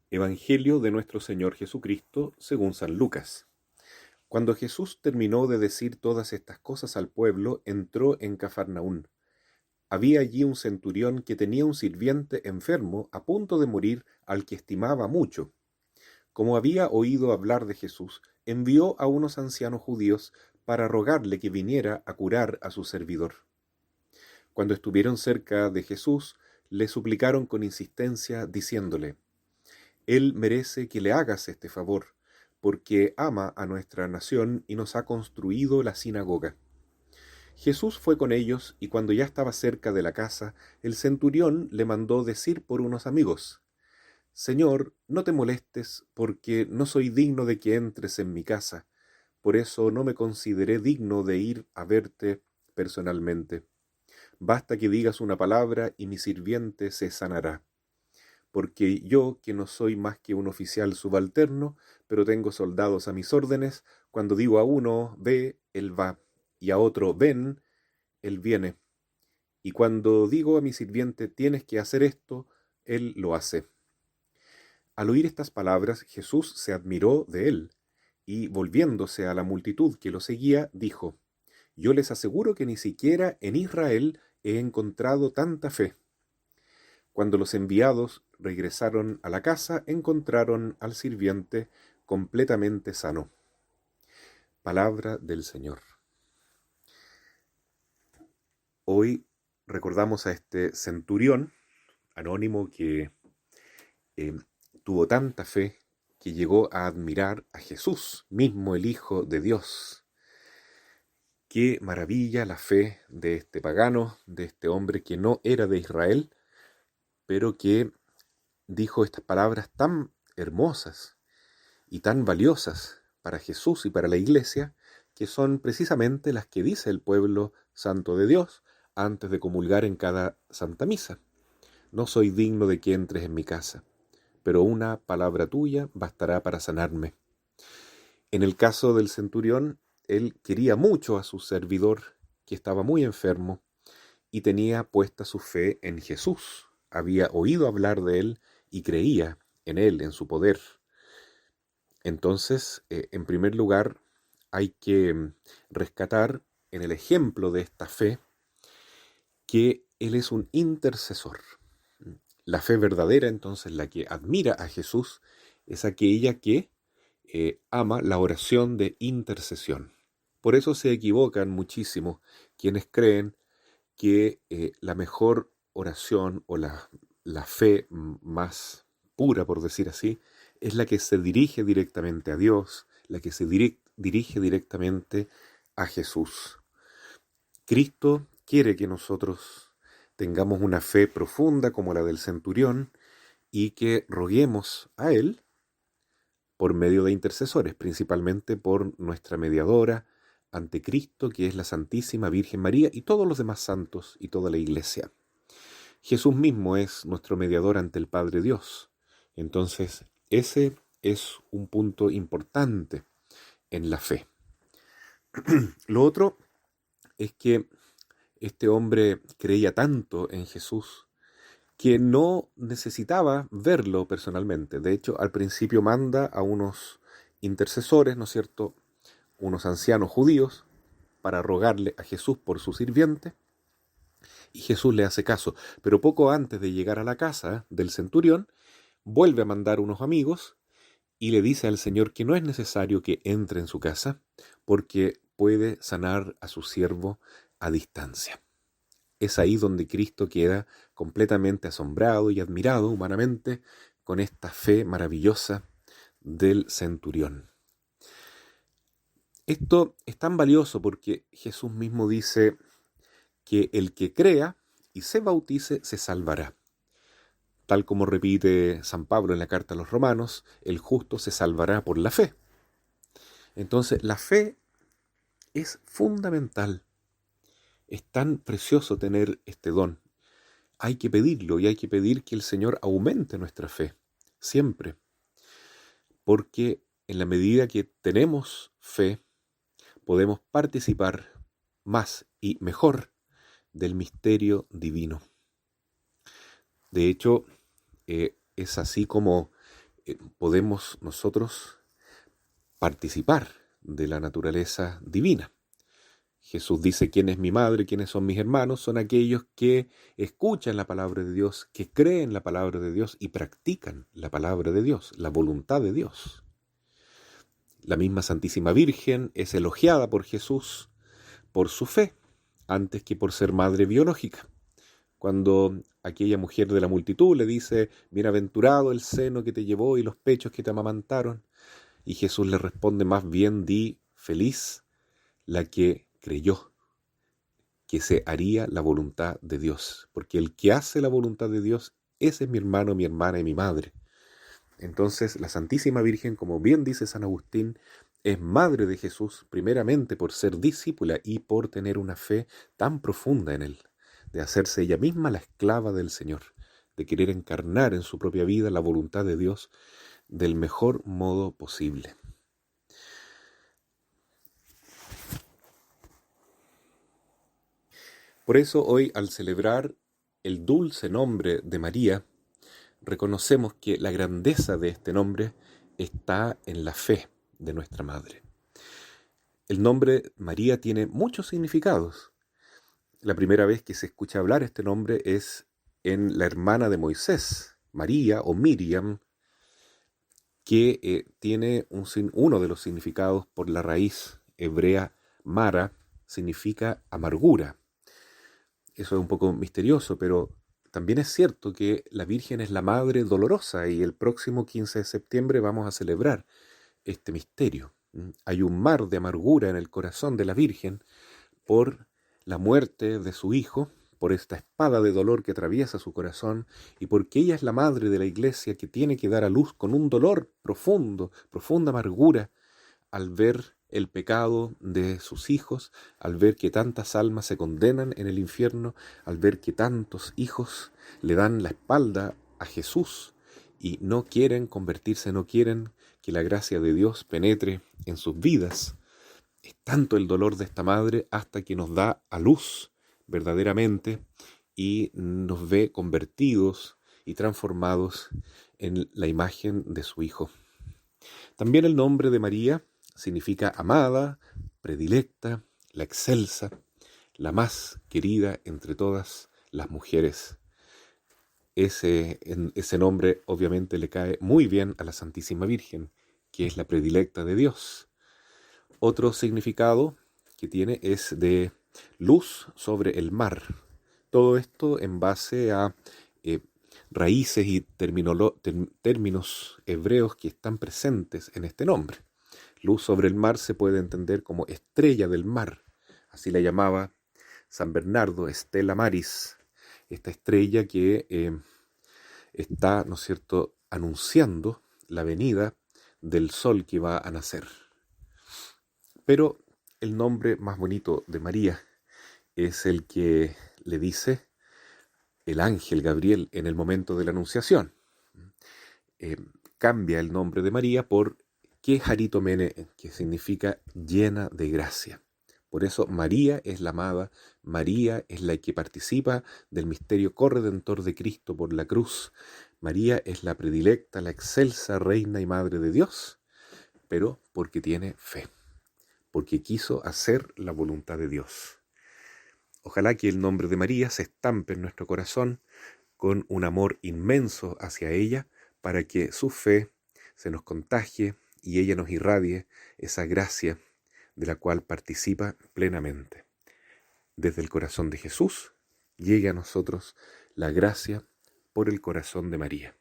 Evangelio de nuestro Señor Jesucristo según San Lucas. Cuando Jesús terminó de decir todas estas cosas al pueblo, entró en Cafarnaún. Había allí un centurión que tenía un sirviente enfermo a punto de morir, al que estimaba mucho. Como había oído hablar de Jesús, envió a unos ancianos judíos para rogarle que viniera a curar a su servidor. Cuando estuvieron cerca de Jesús, le suplicaron con insistencia, diciéndole: Él merece que le hagas este favor, porque ama a nuestra nación y nos ha construido la sinagoga. Jesús fue con ellos, y cuando ya estaba cerca de la casa, el centurión le mandó decir por unos amigos: Señor, no te molestes, porque no soy digno de que entres en mi casa. Por eso no me consideré digno de ir a verte personalmente. Basta que digas una palabra y mi sirviente se sanará. Porque yo, que no soy más que un oficial subalterno, pero tengo soldados a mis órdenes, cuando digo a uno, ve, él va, y a otro, ven, él viene. Y cuando digo a mi sirviente, tienes que hacer esto, él lo hace. Al oír estas palabras, Jesús se admiró de él, y volviéndose a la multitud que lo seguía, dijo: Yo les aseguro que ni siquiera en Israel he encontrado tanta fe. Cuando los enviados regresaron a la casa, encontraron al sirviente completamente sano. Palabra del Señor. Hoy recordamos a este centurión anónimo que eh, tuvo tanta fe que llegó a admirar a Jesús, mismo el Hijo de Dios. Qué maravilla la fe de este pagano, de este hombre que no era de Israel, pero que dijo estas palabras tan hermosas y tan valiosas para Jesús y para la Iglesia, que son precisamente las que dice el pueblo santo de Dios antes de comulgar en cada Santa Misa. No soy digno de que entres en mi casa, pero una palabra tuya bastará para sanarme. En el caso del centurión, él quería mucho a su servidor, que estaba muy enfermo, y tenía puesta su fe en Jesús. Había oído hablar de él y creía en él, en su poder. Entonces, en primer lugar, hay que rescatar en el ejemplo de esta fe que Él es un intercesor. La fe verdadera, entonces, la que admira a Jesús, es aquella que ama la oración de intercesión. Por eso se equivocan muchísimo quienes creen que la mejor oración o la fe más pura, por decir así, es la que se dirige directamente a Dios, la que se dirige directamente a Jesús. Cristo quiere que nosotros tengamos una fe profunda como la del centurión y que roguemos a Él por medio de intercesores, principalmente por nuestra mediadora ante Cristo, que es la Santísima Virgen María y todos los demás santos y toda la Iglesia. Jesús mismo es nuestro mediador ante el Padre Dios. Entonces, ese es un punto importante en la fe. Lo otro es que este hombre creía tanto en Jesús que no necesitaba verlo personalmente. De hecho, al principio manda a unos intercesores, ¿no es cierto?, unos ancianos judíos, para rogarle a Jesús por su sirviente, y Jesús le hace caso. Pero poco antes de llegar a la casa del centurión, vuelve a mandar unos amigos y le dice al Señor que no es necesario que entre en su casa, porque puede sanar a su siervo a distancia. Es ahí donde Cristo queda completamente asombrado y admirado humanamente con esta fe maravillosa del centurión. Esto es tan valioso porque Jesús mismo dice que el que crea y se bautice se salvará. Tal como repite San Pablo en la carta a los Romanos, el justo se salvará por la fe. Entonces, la fe es fundamental. Es tan precioso tener este don. Hay que pedirlo y hay que pedir que el Señor aumente nuestra fe, siempre. Porque en la medida que tenemos fe, podemos participar más y mejor del misterio divino. De hecho, es así como podemos nosotros participar de la naturaleza divina. Jesús dice: ¿quién es mi madre? ¿Quiénes son mis hermanos? Son aquellos que escuchan la palabra de Dios, que creen la palabra de Dios y practican la palabra de Dios, la voluntad de Dios. La misma Santísima Virgen es elogiada por Jesús por su fe, antes que por ser madre biológica. Cuando aquella mujer de la multitud le dice: bienaventurado el seno que te llevó y los pechos que te amamantaron, y Jesús le responde: más bien di feliz la que creyó que se haría la voluntad de Dios, porque el que hace la voluntad de Dios, ese es mi hermano, mi hermana y mi madre. Entonces la Santísima Virgen, como bien dice San Agustín, es madre de Jesús primeramente por ser discípula y por tener una fe tan profunda en él, de hacerse ella misma la esclava del Señor, de querer encarnar en su propia vida la voluntad de Dios del mejor modo posible. Por eso hoy, al celebrar el dulce nombre de María, reconocemos que la grandeza de este nombre está en la fe de nuestra Madre. El nombre María tiene muchos significados. La primera vez que se escucha hablar este nombre es en la hermana de Moisés, María o Miriam, que tiene uno de los significados por la raíz hebrea Mara, significa amargura. Eso es un poco misterioso, pero también es cierto que la Virgen es la Madre Dolorosa y el próximo 15 de septiembre vamos a celebrar este misterio. Hay un mar de amargura en el corazón de la Virgen por la muerte de su Hijo, por esta espada de dolor que atraviesa su corazón y porque ella es la Madre de la Iglesia que tiene que dar a luz con un dolor profundo, profunda amargura al ver el pecado de sus hijos, al ver que tantas almas se condenan en el infierno, al ver que tantos hijos le dan la espalda a Jesús y no quieren convertirse, no quieren que la gracia de Dios penetre en sus vidas. Es tanto el dolor de esta madre hasta que nos da a luz verdaderamente y nos ve convertidos y transformados en la imagen de su Hijo. También el nombre de María significa amada, predilecta, la excelsa, la más querida entre todas las mujeres. Ese nombre obviamente le cae muy bien a la Santísima Virgen, que es la predilecta de Dios. Otro significado que tiene es de luz sobre el mar. Todo esto en base a raíces y términos hebreos que están presentes en este nombre. Luz sobre el mar se puede entender como estrella del mar, así la llamaba San Bernardo, Stella Maris, esta estrella que está, ¿no es cierto?, anunciando la venida del sol que va a nacer. Pero el nombre más bonito de María es el que le dice el ángel Gabriel en el momento de la anunciación. Cambia el nombre de María por Queharitomene, que significa llena de gracia. Por eso María es la amada, María es la que participa del misterio corredentor de Cristo por la cruz. María es la predilecta, la excelsa reina y madre de Dios, pero porque tiene fe, porque quiso hacer la voluntad de Dios. Ojalá que el nombre de María se estampe en nuestro corazón con un amor inmenso hacia ella, para que su fe se nos contagie y ella nos irradie esa gracia de la cual participa plenamente. Desde el corazón de Jesús llegue a nosotros la gracia por el corazón de María.